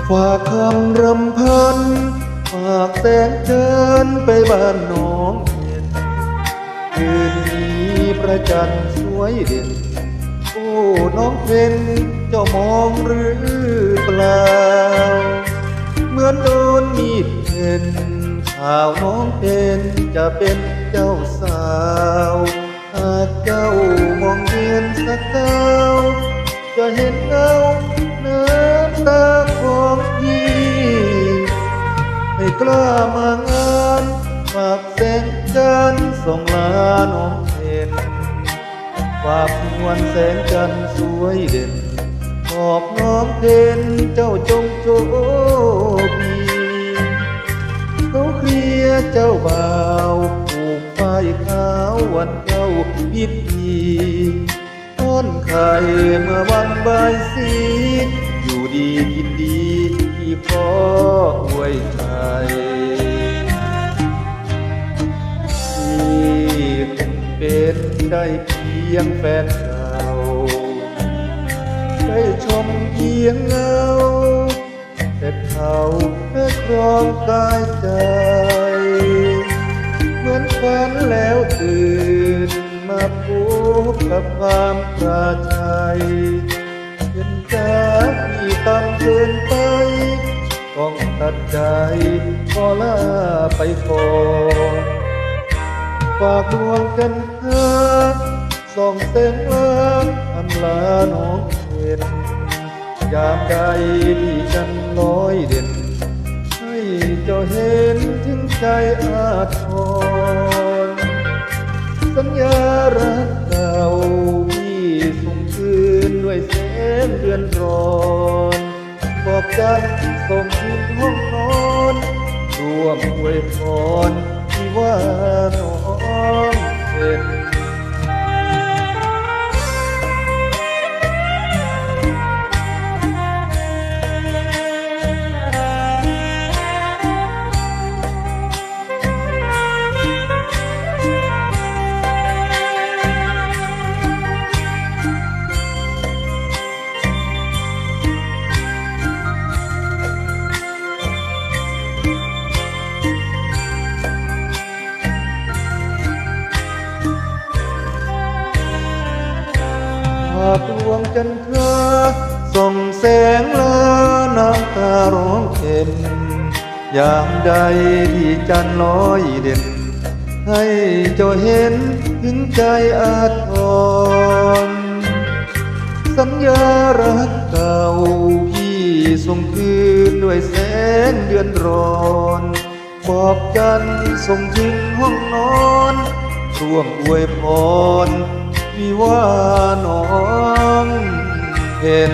ฝากคำรำพันฝากแสงเชิญไปบ้านน้องเห็นคืนนี้พระจันทร์สวยเด่นโอ้น้องเพ็ญเจ้ามองหรือเปล่าเหมือนโดนมีดเพ็นข่าวน้องเพ็ญจะเป็นเจ้าสาวหากเจ้ามองเห็นสักคราวจะเห็นเงาน้ำตาของพี่ไม่กล้ามางานฝากแสงจันทร์ส่องลาน้องเพ็ญฝากนวลแสงจันทร์สวยเด่นบอกน้องเพ็ญเจ้าจงโชคดีเขาเคลียร์เจ้าบ่าวผูกฝ้ายขาววันเจ้าพิธีต้นไข่เมื่อวันใบายสีอยู่ดีกินดีที่ขออวยชัยที่คงเป็นได้เพียงแฟนเก่าได้ชมเพียงเงาแต่เขาแค่ครองกายใจเหมือนฝันแล้วตื่นมาพบกับความปราชัยเป็นจากที่ต่ำเกินไปต้องตัดใจขอลาไปก่อนฝากดวงกันเธอส่องแสงลางอันลาน้องเพ็ญยามใดที่จันทร์ลอยเด่นให้เจ้าเห็นถึงใจอาทรสัญญารักเก่าที่ส่งคืนด้วยแสงเดือนร้อนบอกจันทร์ส่งคืนห้องนอนร่วมอวยพรที่ว่าน้องเพ็ญฝากดวงจันทราส่องแสงลาน้ำตาร้องเข็มยามใดที่จันทร์ลอยเด่นให้เจ้าเห็นถึงใจอาทรสัญญารักเก่าพี่ส่งคืนด้วยแสงเดือนร้อนบอกจันทร์ส่งถึงห้องนอนร่วมอวยพรวิว่าน้องเพ็ญ